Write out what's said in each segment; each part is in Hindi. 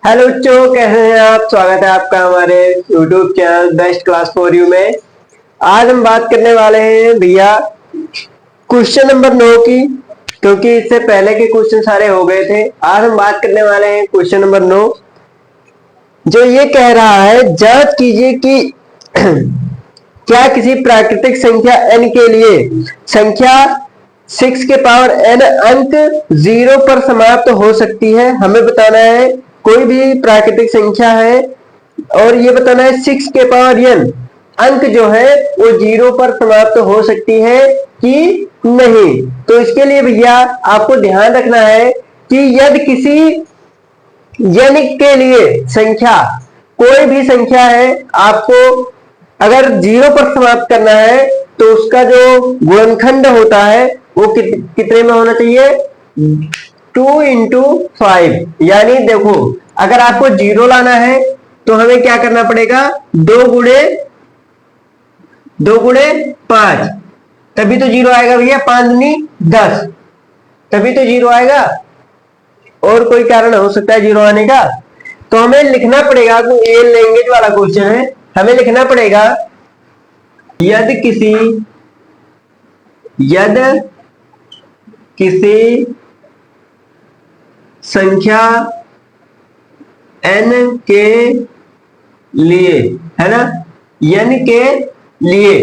हेलो बच्चों, कैसे हैं आप। स्वागत है आपका हमारे YouTube channel best class for you में। आज हम बात करने वाले हैं भैया क्वेश्चन नंबर 9 की, क्योंकि इससे पहले के क्वेश्चन सारे हो गए थे। आज हम बात करने वाले हैं क्वेश्चन नंबर 9, जो ये कह रहा है जांच कीजिए कि क्या किसी प्राकृतिक संख्या n के लिए संख्या 6 के पावर n अंक 0 पर समाप्त हो सकती है। हमें बताना है कोई भी प्राकृतिक संख्या है और ये बताना है 6 के पावर n अंक जो है वो 0 पर समाप्त हो सकती है कि नहीं। तो इसके लिए भैया आपको ध्यान रखना है कि यदि किसी n के लिए संख्या, कोई भी संख्या है, आपको अगर 0 पर समाप्त करना है तो उसका जो गुणनखंड होता है वो कितने में होना चाहिए, 2 इंटू 5। यानी देखो, अगर आपको 0 लाना है तो हमें क्या करना पड़ेगा, 2 गुणे 5, तभी तो 0 आएगा भैया। 5 दूनी 10, तभी तो 0 आएगा। और कोई कारण हो सकता है 0 आने का, तो हमें लिखना पड़ेगा, तो ये लैंग्वेज वाला क्वेश्चन है, हमें लिखना पड़ेगा यदि किसी संख्या n के लिए, है ना, n के लिए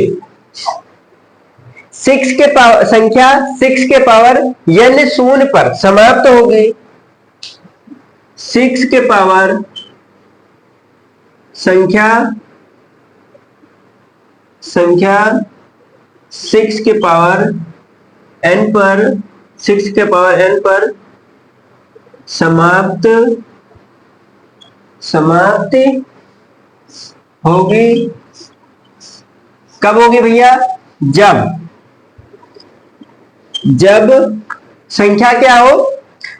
6 के पावर संख्या 6 के पावर n शून्य पर समाप्त होगी। 6 के पावर संख्या 6 के पावर n पर 6 के पावर n पर समाप्त होगी। कब होगी भैया, जब संख्या क्या हो,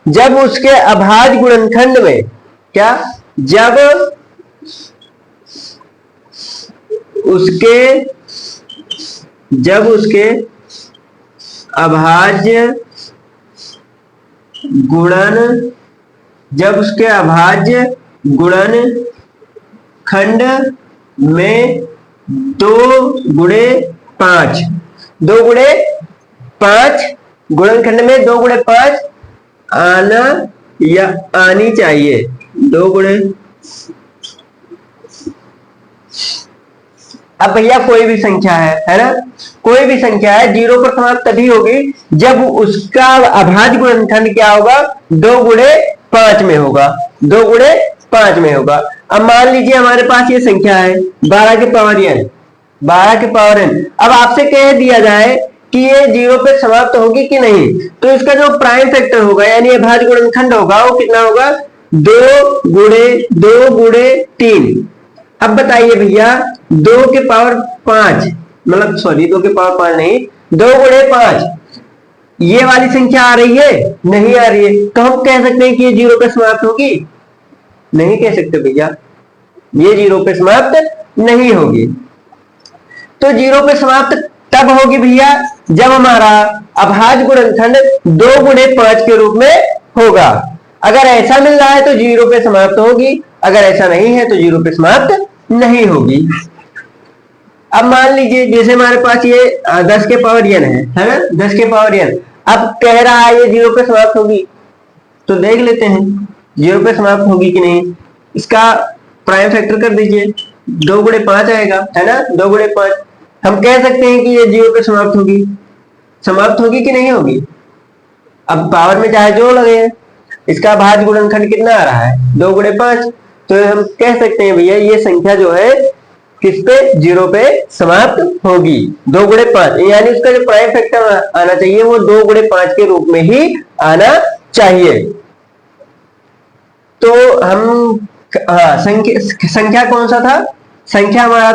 जब उसके अभाज्य गुणनखंड में, क्या, जब उसके अभाज्य गुणनखंड में 2 गुणे 5 गुणनखंड में 2 गुणे 5 आना या आनी चाहिए। 2 गुणे, अब भैया कोई भी संख्या है ना, कोई भी संख्या है 0 पर समाप्त तभी होगी जब उसका अभाज्य गुणनखंड क्या होगा, 2 गुणे 5 में होगा। 2 गुणे 5 में होगा। अब मान लीजिए हमारे पास ये संख्या है 12 के पावर n, 12 के पावर n। अब आपसे कह दिया जाए कि ये 0 पे समाप्त होगी कि नहीं, तो इसका जो प्राइम फैक्टर होगा यानी अभाज्य गुणनखंड होगा वो कितना होगा, 2 गुणे 3। अब बताइए भैया, 2 के पावर 5, मतलब सॉरी 2 के पावर 5 नहीं, 2 गुणे 5, ये वाली संख्या आ रही है, नहीं आ रही है, तो हम कह सकते हैं कि ये 0 पे समाप्त होगी, नहीं कह सकते भैया, ये 0 पे समाप्त नहीं होगी। तो 0 पे समाप्त तब होगी भैया जब हमारा अभाज्य गुणनखंड 2 गुणे 5 के रूप में होगा। अगर ऐसा मिल रहा है तो 0 पे समाप्त होगी, अगर ऐसा नहीं है तो 0 पे समाप्त नहीं होगी। अब मान लीजिए जैसे हमारे पास ये 10 के पावर n है ना, 10 के पावर n। अब कह रहा है ये 0 पे समाप्त होगी, तो देख लेते हैं 0 पे समाप्त होगी कि नहीं। इसका प्राइम फैक्टर कर दीजिए, 2 गुणे 5 आएगा, है ना, 2 गुणे 5। हम कह सकते हैं कि ये 0 पे समाप्त होगी कि नहीं होगी। अब पावर में चाहे जो लगे, इसका भाज्य गुणनखंड कितना आ रहा है, 2 गुणे 5, तो हम कह सकते हैं भैया ये संख्या जो है किस पे, 0 पे समाप्त होगी। 2 गुणे 5 यानी उसका जो प्राइम फैक्टर आना चाहिए वो 2 गुणे 5 के रूप में ही आना चाहिए। तो हम, हाँ, संख्या कौन सा था, संख्या हमारा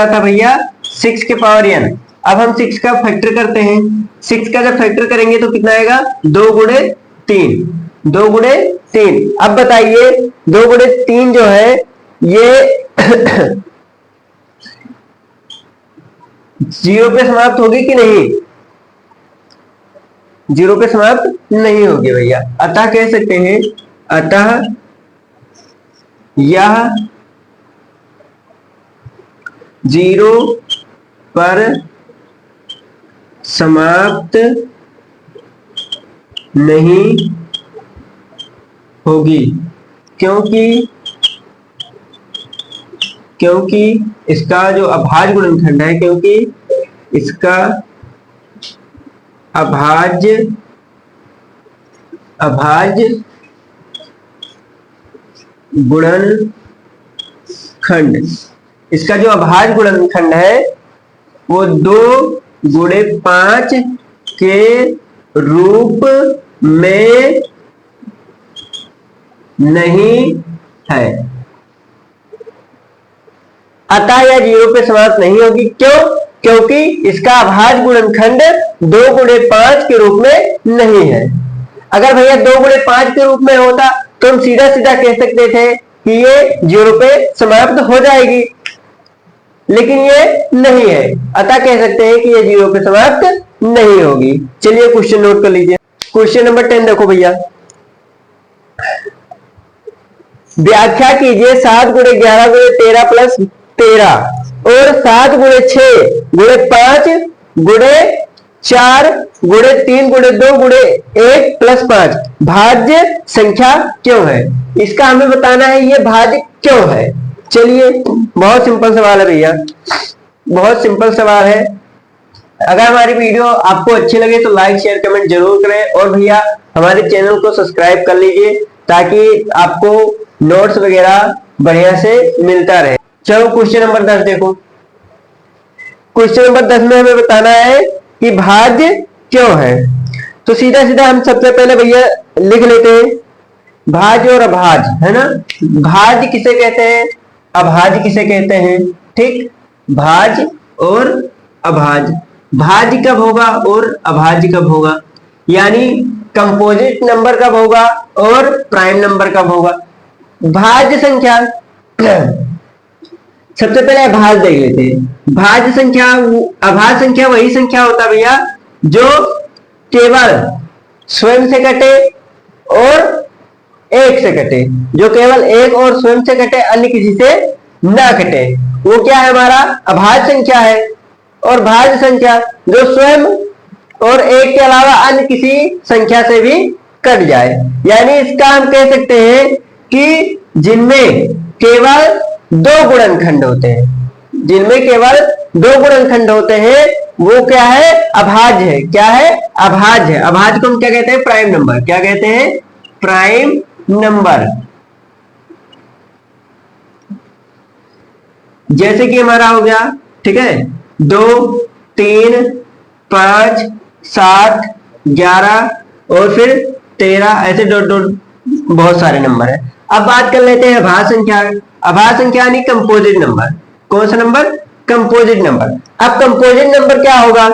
था भैया 6 के पावर n। अब हम 6 का फैक्टर करते हैं, 6 का जब फैक्टर करेंगे तो कितना आएगा, 2 गुणे 3, 2 गुणे 3। अब बताइए 2 गुणे 3 जो है ये 0 पे समाप्त होगी कि नहीं, 0 पे समाप्त नहीं होगी भैया। अतः कह सकते हैं अतः यह 0 पर समाप्त नहीं होगी, क्योंकि इसका जो अभाज्य गुणनखंड है, क्योंकि इसका अभाज्य गुणनखंड, इसका जो अभाज्य गुणनखंड है वो 2 गुणे 5 के रूप में नहीं है। अतः यह 0 पे समाप्त नहीं होगी। क्यों? क्योंकि इसका अभाज्य गुणनखंड 2 गुणे 5 के रूप में नहीं है। अगर भैया 2 गुणे 5 के रूप में होता तो हम सीधा सीधा कह सकते थे कि ये 0 पे समाप्त हो जाएगी, लेकिन ये नहीं है, अतः कह सकते हैं कि ये 0 पे समाप्त नहीं होगी। चलिए क्वेश्चन नोट कर लीजिए। क्वेश्चन नंबर 10 देखो भैया, व्याख्या कीजिए 7 गुणे 11 गुणे 13 प्लस 13 और 7 गुणे 6 गुणे 5 गुणे 4 गुणे 3 गुणे 2 गुणे 1 प्लस 5 भाज्य संख्या क्यों है। इसका हमें बताना है ये भाज्य क्यों है। चलिए बहुत सिंपल सवाल है भैया, बहुत सिंपल सवाल है। अगर हमारी वीडियो आपको अच्छी लगे तो लाइक शेयर कमेंट जरूर करें और भैया हमारे चैनल को सब्सक्राइब कर लीजिए ताकि आपको नोट्स वगैरह बढ़िया से मिलता रहे। चलो क्वेश्चन नंबर 10 देखो। क्वेश्चन नंबर 10 में हमें बताना है कि भाज्य क्यों है। तो सीधा सीधा हम सबसे पहले भैया लिख लेते हैं भाज्य और अभाज्य, है ना। भाज्य किसे कहते हैं, अभाज्य किसे कहते हैं, ठीक। भाज्य और अभाज्य, भाज्य कब होगा और अभाज्य कब होगा, यानी कंपोजिट नंबर कब होगा और प्राइम नंबर कब होगा। भाज्य संख्या सबसे पहले अभाज्य देख लेते हैं। भाज्य संख्या, अभाज्य संख्या वही संख्या होता है भैया जो केवल स्वयं से कटे और एक से कटे, जो केवल एक और स्वयं से कटे, अन्य किसी से ना कटे, वो क्या है, हमारा अभाज्य संख्या है। और भाज्य संख्या जो स्वयं और एक के अलावा अन्य किसी संख्या से भी कट जाए, यानी इसका हम कह सकते हैं कि जिनमें केवल 2 गुणनखंड होते हैं, जिनमें केवल 2 गुणनखंड होते हैं वो क्या है, अभाज्य है। क्या है, अभाज्य है। अभाज्य को हम क्या कहते हैं, प्राइम नंबर। क्या कहते हैं, प्राइम नंबर। जैसे कि हमारा हो गया, ठीक है, 2 3 5 7 11 और फिर 13, ऐसे डॉट डॉट बहुत सारे नंबर है। अब बात कर लेते हैं अभाज्य संख्या। अभाज्य संख्या यानी कंपोजिट नंबर। कौन सा नंबर, कंपोजिट नंबर। अब कंपोजिट नंबर क्या होगा,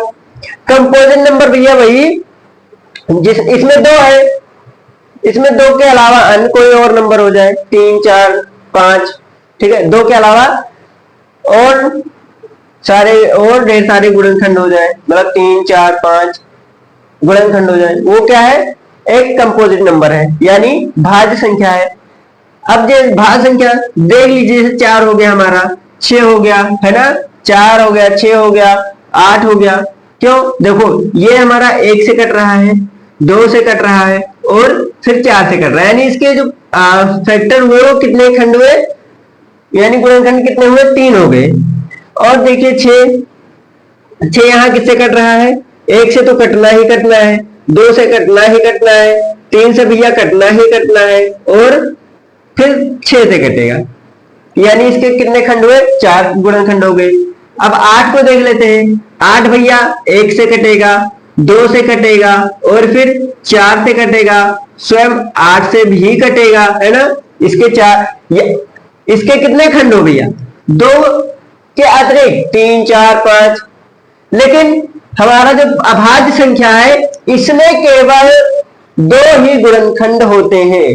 कंपोजिट नंबर भैया वही जिस इसमें 2 है, इसमें 2 के अलावा अन्य कोई और नंबर हो जाए, 3 4 5, ठीक है, 2 के अलावा और सारे और ढेर सारे गुणनखंड हो जाए, मतलब 3 4 5 गुणनखंड हो जाए, वो क्या है, एक कंपोजिट नंबर है, यानी भाज्य संख्या है। अब जो भाज्य संख्या देख लीजिए, जैसे 4 हो गया हमारा, 6 हो गया, है ना, 4 हो गया, 6 हो गया, 8 हो गया। क्यों, देखो ये हमारा 1 से कट रहा है, 2 से कट रहा है और फिर 4 से कट रहा है, यानी इसके जो फैक्टर हुए वो कितने खंड हुए, यानी गुणनखंड कितने हुए, 3 हो गए। और देखिए 6 यहाँ किससे कट रहा है, 1 से तो कटना ही कटना है, 2 से कटना ही कटना है, 3 से भैया कटना ही कटना है और फिर 6 से कटेगा, यानी इसके कितने खंड हुए, 4 गुणनखंड हो गए। अब 8 को देख लेते हैं। 8 भैया 1 से कटेगा, 2 से कटेगा और फिर 4 से कटेगा, स्वयं 8 से भी कटेगा, है ना। इसके 4, इसके कितने खंड हो भैया, 2 के अतिरिक्त 3 4 5। लेकिन हमारा जो अभाज्य संख्या है इसमें केवल 2 ही गुणनखंड होते हैं,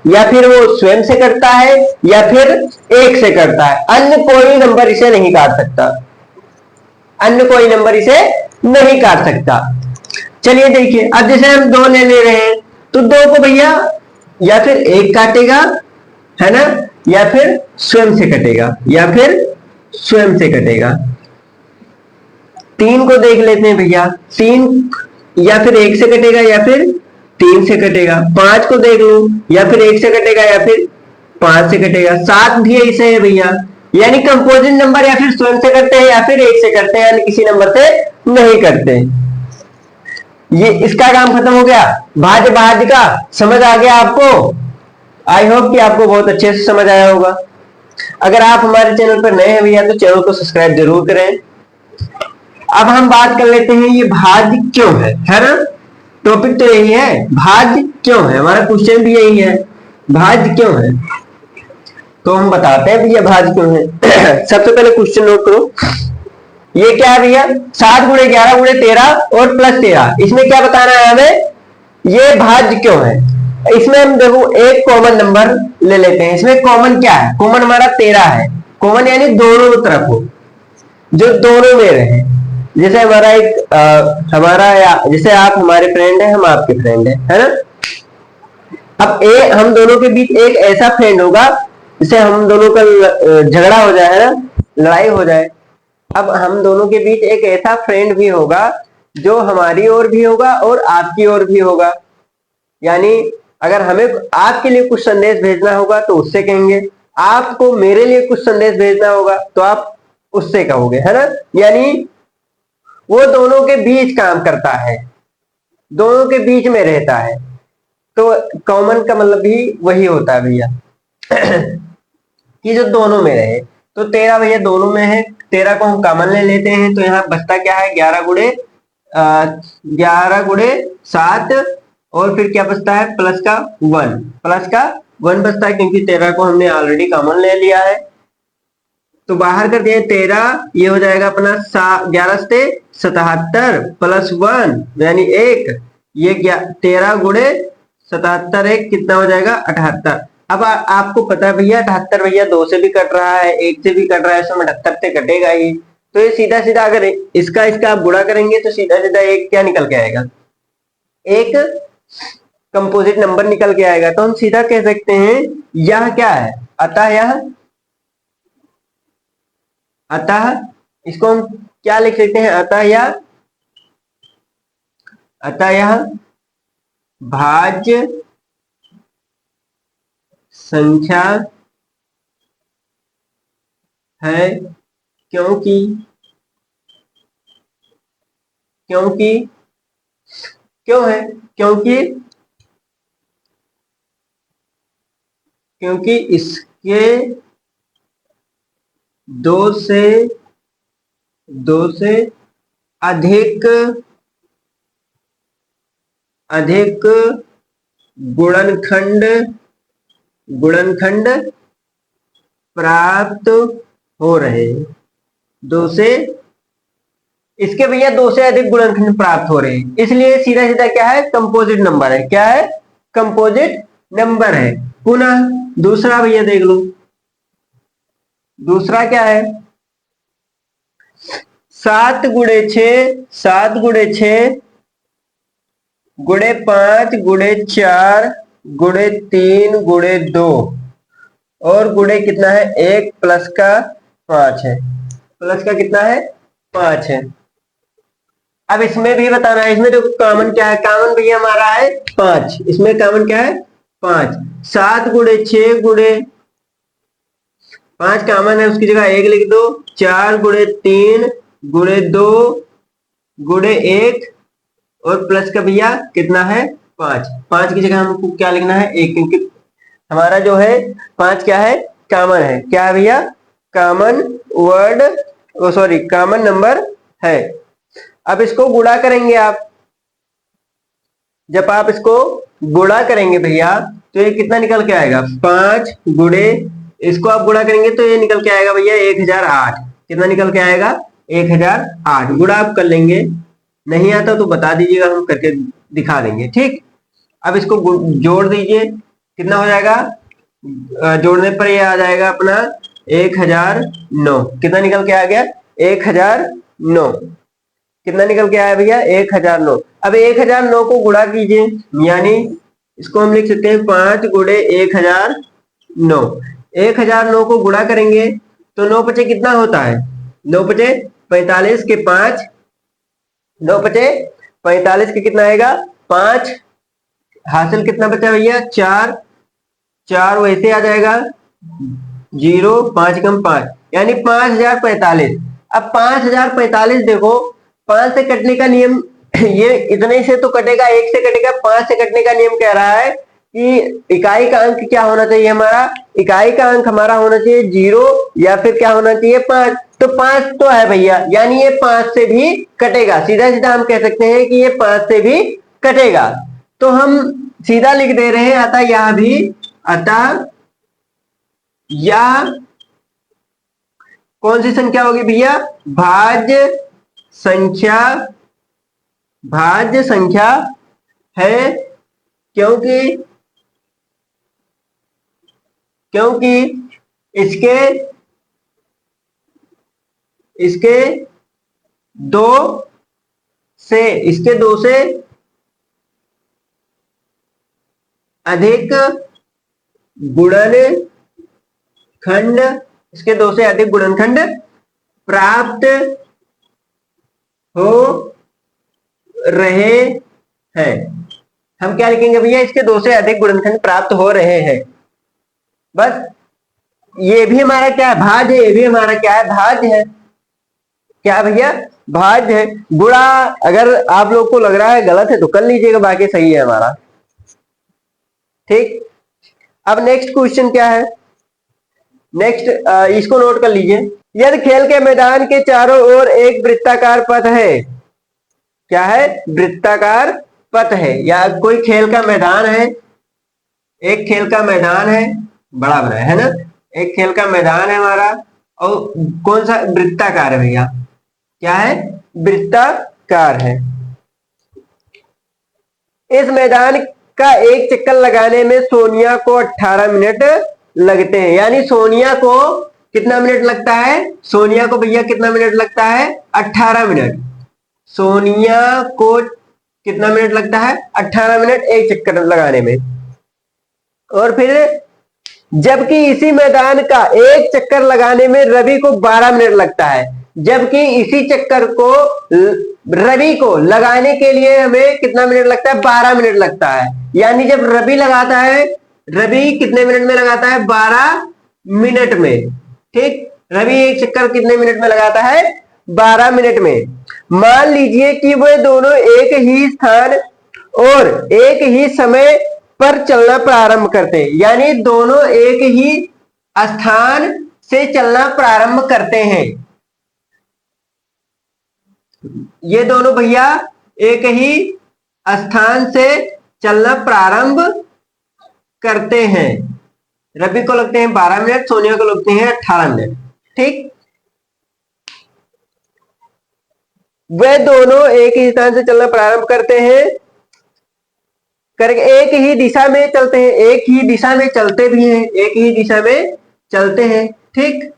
या फिर वो स्वयं से करता है या फिर 1 से करता है, अन्य कोई नंबर इसे नहीं काट सकता, अन्य कोई नंबर इसे नहीं काट सकता। चलिए देखिए, अब जैसे हम 2 ले रहे हैं तो 2 को भैया या फिर एक काटेगा, है ना, या फिर स्वयं से कटेगा, या फिर स्वयं से कटेगा। 3 को देख लेते हैं भैया, 3 या फिर 1 से कटेगा या फिर 3 से कटेगा। 5 को देख लो, या फिर 1 से कटेगा या फिर 5 से कटेगा। 7 भी ऐसे है भैया, यानी कंपोजिट नंबर या फिर स्वयं से करते हैं या फिर 1 से करते हैं, यानी किसी नंबर से नहीं करते। ये इसका काम खत्म हो गया। भाज्य भाज्य का समझ आ गया आपको? आई होप कि आपको बहुत अच्छे से समझ आया होगा। अगर आप हमारे चैनल पर नए हैं भैया तो चैनल को सब्सक्राइब जरूर करें। अब हम बात कर लेते हैं ये भाज्य क्यों है ना? टॉपिक तो यही है, भाज्य क्यों है, हमारा क्वेश्चन भी यही है, भाज्य क्यों है। तो हम बताते हैं भैया भाज्य क्यों है। सबसे पहले क्वेश्चन नोट करो, ये क्या है भैया? 7 गुणे 11 गुणे 13 और प्लस 13, इसमें क्या बताना है हमें? ये भाज्य क्यों है। इसमें हम देखो एक कॉमन नंबर ले लेते हैं। इसमें कॉमन क्या है? कॉमन हमारा 13 है। कॉमन यानी दोनों तरफ हो, जो दोनों में रहे। जैसे हमारा एक जैसे आप हमारे फ्रेंड है, हम आपके फ्रेंड है ना। अब हम दोनों के बीच एक ऐसा फ्रेंड होगा जिसे हम दोनों का झगड़ा हो जाए, है ना, लड़ाई हो जाए। अब हम दोनों के बीच एक ऐसा फ्रेंड भी होगा जो हमारी ओर भी होगा और आपकी ओर भी होगा। यानी अगर हमें आपके लिए कुछ संदेश भेजना होगा तो उससे कहेंगे, आपको मेरे लिए कुछ संदेश भेजना होगा तो आप उससे कहोगे, है ना। यानी वो दोनों के बीच काम करता है, दोनों के बीच में रहता है। तो कॉमन का मतलब भी वही होता है भैया कि जो दोनों में रहे। तो 13 भैया दोनों में है, 13 को हम कॉमन ले लेते हैं तो यहाँ बचता क्या है? 11 गुणे 7 और फिर क्या बचता है? प्लस का 1 बचता है, क्योंकि 13 को हमने ऑलरेडी कॉमन ले लिया है। तो बाहर कर दिए 13, ये हो जाएगा अपना 11 से 77 प्लस 1 यानी 1। ये 13 गुणे 77 1 कितना हो जाएगा? 78। अब आपको पता है भैया 78 भैया 2 से भी कट रहा है, 1 से भी कट रहा है, इसमें 78 से कटेगा ही। तो ये सीधा सीधा अगर इसका आप गुणा करेंगे तो सीधा सीधा एक क्या निकल के आएगा? एक कंपोजिट नंबर निकल के आएगा। तो हम सीधा कह सकते हैं यह क्या है? अतः इसको हम क्या लिख सकते हैं? अतः यह भाज्य संख्या है, क्योंकि क्यों है? क्योंकि इसके दो से अधिक गुणनखंड प्राप्त हो रहे हैं। इसके भैया 2 से अधिक गुणनखंड प्राप्त हो रहे हैं, इसलिए सीधा सीधा क्या है? कंपोजिट नंबर है। क्या है? कंपोजिट नंबर है। पुनः दूसरा भैया देख लो, दूसरा क्या है? 7 गुणे 6 गुणे 5 गुणे 4 गुणे 3 गुणे 2 और गुणे कितना है? 1 प्लस का 5 है। प्लस का कितना है? 5 है। अब इसमें भी बताना है, इसमें देखो कॉमन क्या है? कॉमन भैया हमारा है 5। इसमें कॉमन क्या है? 5। 7 गुणे 6 गुणे 5 कॉमन है, उसकी जगह 1 लिख दो। 4 गुणे 3 गुणे 2 गुणे 1 और प्लस का भैया कितना है? 5। 5 की जगह हमको क्या लिखना है? 1, क्योंकि हमारा जो है 5 क्या है? कॉमन है। क्या है भैया? Common word, sorry common number है। अब इसको गुणा करेंगे आप, जब आप इसको गुणा करेंगे भैया तो ये कितना निकल के आएगा? 5 गुणे, इसको आप गुणा करेंगे तो ये निकल के आएगा भैया 1008। कितना निकल के आएगा? 1008। गुणा आप कर लेंगे, नहीं आता तो बता दीजिएगा, हम करके दिखा देंगे, ठीक। अब इसको जोड़ दीजिए, कितना हो जाएगा? जोड़ने पर ये आ जाएगा अपना 1009। कितना निकल के आ गया? 1009। कितना निकल के आया भैया? 1009। अब 1009 को गुणा कीजिए, यानी इसको हम लिख सकते हैं 5 गुणे 1009। 1009 को गुणा करेंगे तो 9 पचे कितना होता है? 9 पचे 45 के 5, 9 पचे 45 के कितना आएगा? 5। हासिल कितना बचा भैया? 4। 4 वैसे आ जाएगा 0, 5 कम 5 यानी 5045। अब 5045 देखो, 5 से कटने का नियम ये इतने से तो कटेगा, 1 से कटेगा, 5 से कटने का नियम कह रहा है कि इकाई का अंक क्या होना चाहिए हमारा? इकाई का अंक हमारा होना चाहिए 0 या फिर क्या होना चाहिए? 5। तो 5 तो है भैया, यानी ये 5 से भी कटेगा। सीधा सीधा हम कह सकते हैं कि ये 5 से भी कटेगा। तो हम सीधा लिख दे रहे हैं अतः यह भी, अतः यह कौन सी संख्या होगी भैया? भाज्य संख्या, भाज्य संख्या है, क्योंकि क्योंकि इसके इसके दो से अधिक गुणनखंड, इसके 2 से अधिक गुणनखंड प्राप्त हो रहे हैं। हम क्या लिखेंगे भैया? इसके 2 से अधिक गुणनखंड प्राप्त हो रहे हैं। बस ये भी हमारा क्या है? भाज्य है। ये भी हमारा क्या है? भाज्य है। क्या भैया? भाज्य है। गुणा अगर आप लोग को लग रहा है गलत है तो कर लीजिएगा, बाकी सही है हमारा। ठीक, अब नेक्स्ट क्वेश्चन क्या है? नेक्स्ट इसको नोट कर लीजिए। यदि खेल के मैदान के चारों ओर एक वृत्ताकार पथ है, क्या है? वृत्ताकार पथ है, या कोई खेल का मैदान है, एक खेल का मैदान है, बड़ा बड़ा है ना, एक खेल का मैदान है हमारा, और कौन सा? वृत्ताकार है भैया। क्या है? वृत्ताकार है। इस मैदान का एक चक्कर लगाने में सोनिया को 18 मिनट लगते हैं। यानी सोनिया को कितना मिनट लगता है? सोनिया को भैया कितना मिनट लगता है? 18 मिनट। सोनिया को कितना मिनट लगता है? 18 मिनट एक चक्कर लगाने में। और फिर जबकि इसी मैदान का एक चक्कर लगाने में रवि को 12 मिनट लगता है। जबकि इसी चक्कर को रवि को लगाने के लिए हमें कितना मिनट लगता है? 12 मिनट लगता है। यानी जब रवि लगाता है, रवि कितने मिनट में लगाता है? 12 मिनट में। ठीक, रवि एक चक्कर कितने मिनट में लगाता है? 12 मिनट में। मान लीजिए कि वे दोनों एक ही स्थान और एक ही समय पर चलना प्रारंभ करते हैं। यानी दोनों एक ही स्थान से चलना प्रारंभ करते हैं। ये दोनों भैया एक ही स्थान से चलना प्रारंभ करते हैं। रवि को लगते हैं 12 मिनट, सोनिया को लगते हैं 18 मिनट। ठीक, वे दोनों एक ही स्थान से चलना प्रारंभ करते हैं, करके एक ही दिशा में चलते हैं, एक ही दिशा में चलते भी हैं, एक ही दिशा में चलते हैं। ठीक,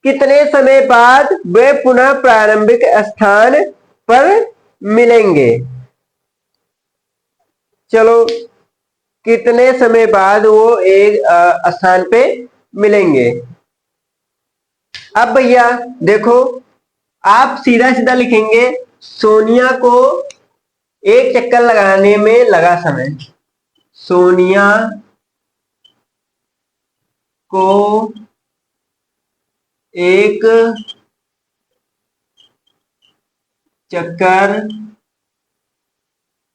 कितने समय बाद वे पुनः प्रारंभिक स्थान पर मिलेंगे? चलो, कितने समय बाद वो एक स्थान पे मिलेंगे? अब भैया देखो, आप सीधा सीधा लिखेंगे सोनिया को एक चक्कर लगाने में लगा समय। सोनिया को एक चक्कर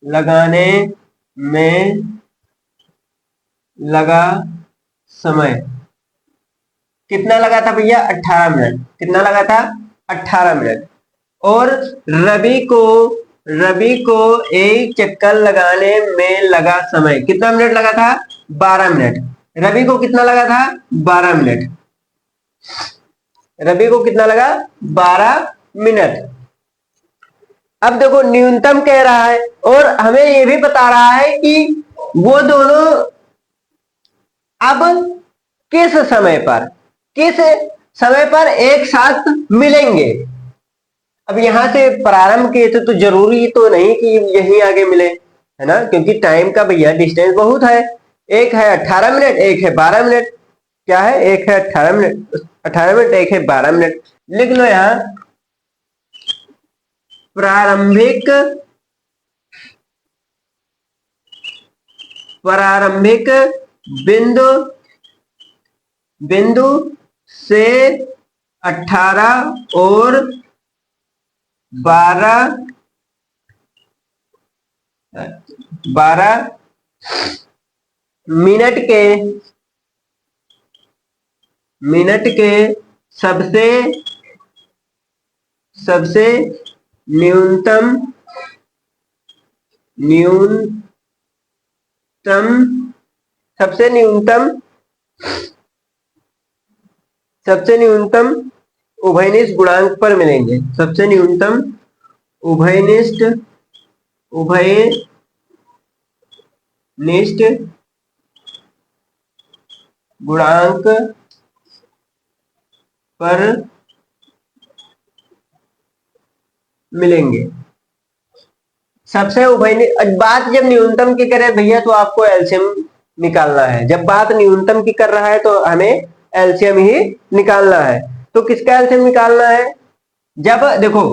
लगाने में लगा समय कितना लगा था भैया? 18 मिनट। कितना लगा था? 18 मिनट। और रवि को एक चक्कर लगाने में लगा समय कितना मिनट लगा था? 12 मिनट। रवि को कितना लगा था? 12 मिनट। रवि को कितना लगा? 12 मिनट। अब देखो, न्यूनतम कह रहा है और हमें यह भी बता रहा है कि वो दोनों अब किस समय पर एक साथ मिलेंगे। अब यहां से प्रारंभ किए थे तो जरूरी तो नहीं कि यही आगे मिले, है ना, क्योंकि टाइम का भैया डिस्टेंस बहुत है। एक है 18 मिनट, एक है 12 मिनट। क्या है, एक है 18 मिनट, 18 मिनट, एक है 12 मिनट। लिख लो यहां प्रारंभिक प्रारंभिक बिंदु बिंदु से 18 और 12 मिनट के सबसे सबसे न्यूनतम न्यूनतम सबसे न्यूनतम सबसे न्यूनतम उभयनिष्ठ गुणांक पर मिलेंगे। सबसे न्यूनतम उभयनिष्ठ गुणांक पर मिलेंगे। सबसे उभयनिष्ठ बात जब न्यूनतम की करे भैया तो आपको एलसीएम निकालना है। जब बात न्यूनतम की कर रहा है तो हमें एलसीएम ही निकालना है। तो किसका एलसीएम निकालना है, जब देखो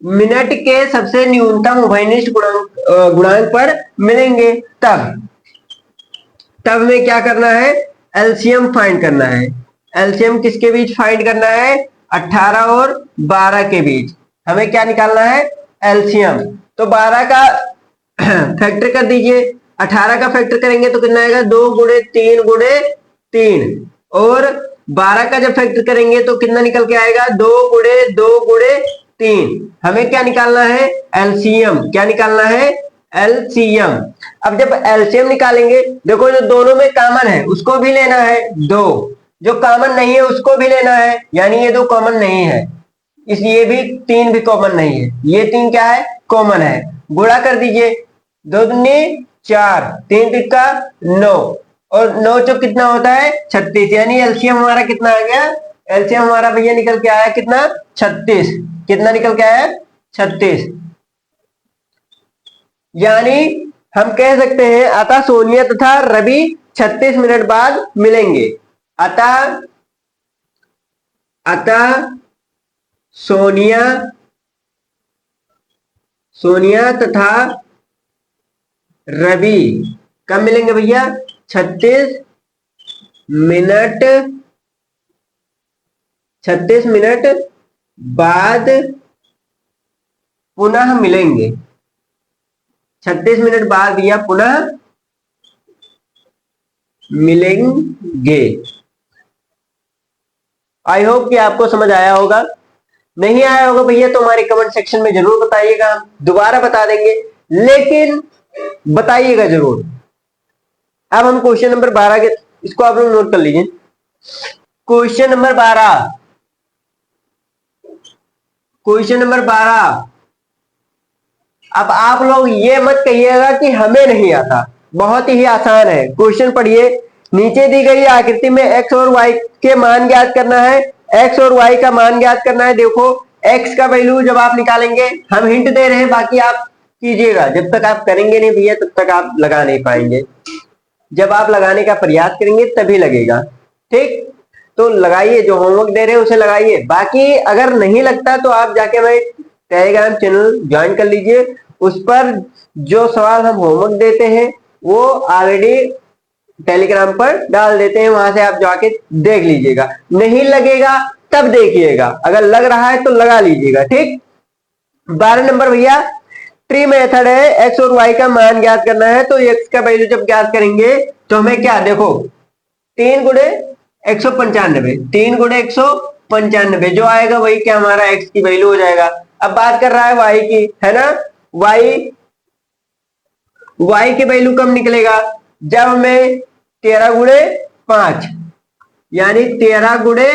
मिनट के सबसे न्यूनतम उभयनिष्ठ गुणांक पर मिलेंगे तब में क्या करना है, एलसीएम फाइंड करना है। एलसीएम किसके बीच फाइंड करना है, 18 और 12 के बीच हमें क्या निकालना है, एलसीएम। तो 12 का फैक्टर कर दीजिए, 18 का फैक्टर करेंगे तो कितना आएगा, 2 गुणे 3 गुणे 3, और 12 का जब फैक्टर करेंगे तो कितना निकल के आएगा, 2 गुणे 2 गुणे 3। हमें क्या निकालना है, एलसीएम। क्या निकालना है, एलसीएम। अब जब एलसीएम निकालेंगे, देखो जो दोनों में कॉमन है उसको भी लेना है 2, जो कॉमन नहीं है उसको भी लेना है, यानी ये 2 कॉमन नहीं है, इसलिए भी 3 भी कॉमन नहीं है, ये 3 क्या है, कॉमन है। गुणा कर दीजिए, 2 दूनी 4, 3 तिक्का 9, और 9 चौक कितना होता है, 36, यानी एलसीएम हमारा कितना आ गया, एलसीएम हमारा भैया निकल के आया कितना, 36। कितना निकल के आया, 36। यानी हम कह सकते हैं अतः सोनिया तथा रवि 36 मिनट बाद मिलेंगे। अतः सोनिया तथा रवि कब मिलेंगे भैया, 36 मिनट बाद पुनः मिलेंगे। 36 मिनट बाद भैया पुनः मिलेंगे। आई होप कि आपको समझ आया होगा। नहीं आया होगा भैया तो हमारे कमेंट सेक्शन में जरूर बताइएगा, हम दोबारा बता देंगे, लेकिन बताइएगा जरूर। अब हम क्वेश्चन नंबर 12 के, इसको आप लोग नोट कर लीजिए। Question number 12। अब आप लोग ये मत कहिएगा कि हमें नहीं आता, बहुत ही आसान है। क्वेश्चन पढ़िए, नीचे दी गई आकृति में एक्स और वाई के मान ज्ञात करना है। एक्स और वाई का मान ज्ञात करना है। देखो एक्स का वैल्यू जब आप निकालेंगे, हम हिंट दे रहे हैं, बाकी आप कीजिएगा। जब तक आप करेंगे नहीं भैया तब तक आप लगा नहीं पाएंगे। जब आप लगाने का प्रयास करेंगे तभी लगेगा, ठीक। तो लगाइए, जो होमवर्क दे रहे हैं उसे लगाइए। बाकी अगर नहीं लगता तो आप जाके हमारे टेलीग्राम चैनल ज्वाइन कर लीजिए, उस पर जो सवाल हम होमवर्क देते हैं वो ऑलरेडी टेलीग्राम पर डाल देते हैं, वहां से आप जाके देख लीजिएगा। नहीं लगेगा तब देखिएगा, अगर लग रहा है तो लगा लीजिएगा, ठीक। 12 नंबर भैया ट्री मेथड है, एक्स और वाई का मान ज्ञात करना है। तो एक्स का वैल्यू जब ज्ञात करेंगे तो हमें क्या, देखो 3 गुणे 195, 3 गुणे 195 जो आएगा वही क्या हमारा एक्स की वैल्यू हो जाएगा। अब बात कर रहा है वाई की, है ना। वाई की वैल्यू कब निकलेगा, जब हमें 13 गुणे 5, यानी 13 गुणे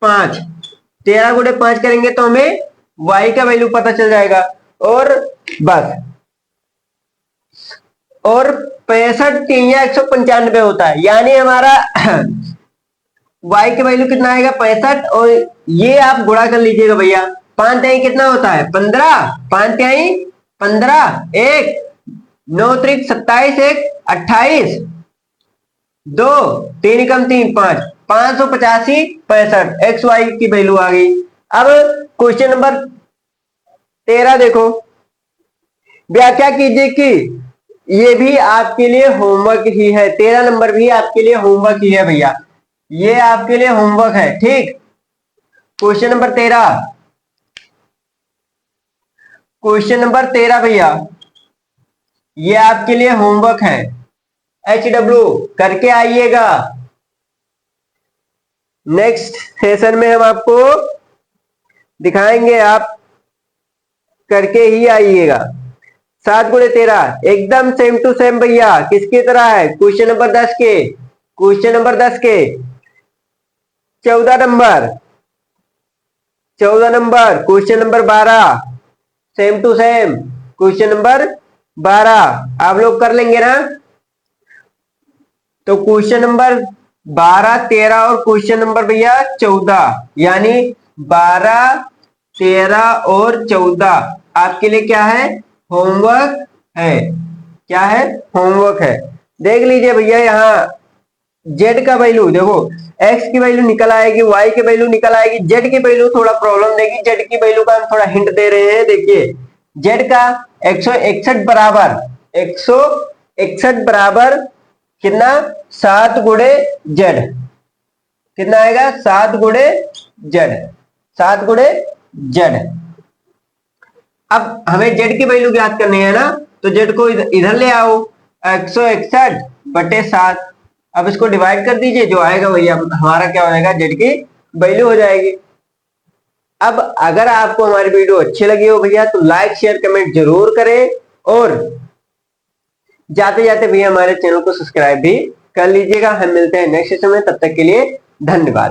5, 13 गुणे 5 करेंगे तो हमें वाई का वैल्यू पता चल जाएगा। और बस, और 65 3 195 होता है, यानी हमारा y की वैल्यू कितना आएगा, 65, और ये आप गुणा कर लीजिएगा भैया, 5 तिहाई कितना होता है 15, 5 तिहाई 15, 1 9 त्रिक 27, 1 28, 2 3 एकम 3 5, 585 65 एक्स वाई की वैल्यू आ गई। अब क्वेश्चन नंबर 13 देखो, व्याख्या कीजिए कि ये भी आपके लिए होमवर्क ही है, 13 नंबर भी आपके लिए होमवर्क ही है भैया, ये आपके लिए होमवर्क है, ठीक। क्वेश्चन नंबर 13, क्वेश्चन नंबर 13 भैया, ये आपके लिए होमवर्क है, HW करके आइएगा। नेक्स्ट सेशन में हम आपको दिखाएंगे, आप करके ही आइएगा। 7 गुणे 13 एकदम सेम टू सेम भैया, किसकी तरह है, क्वेश्चन नंबर 10 के, क्वेश्चन नंबर 10 के 14 number, 14 number question number 12 same to same, question number 12 आप लोग कर लेंगे ना। तो क्वेश्चन नंबर 12, 13 और क्वेश्चन नंबर भैया 14, यानी 12, 13 और 14 आपके लिए क्या है, होमवर्क है। क्या है, होमवर्क है। देख लीजिए भैया, यहाँ जेड का वैल्यू देखो, एक्स की वैल्यू निकल आएगी, वाई की वैल्यू निकल आएगी, जेड की वैल्यू थोड़ा प्रॉब्लम देगी। जेड की वैल्यू का हम थोड़ा हिंट दे रहे हैं, देखिए जेड का 161 बराबर, 161 बराबर कितना 7 गुणे जेड, कितना आएगा 7 गुणे जेड, 7 गुणे जेड। अब हमें जेड की वैल्यू ज्ञात करनी है ना, तो जेड को इधर ले आओ, 161 बटे 7, अब इसको डिवाइड कर दीजिए, जो आएगा वही हमारा क्या हो जाएगा, जेड की वैल्यू हो जाएगी। अब अगर आपको हमारी वीडियो अच्छी लगी हो भैया, तो लाइक शेयर कमेंट जरूर करें, और जाते जाते भैया हमारे चैनल को सब्सक्राइब भी कर लीजिएगा। हम मिलते हैं नेक्स्ट सेशन में, तब तक के लिए धन्यवाद।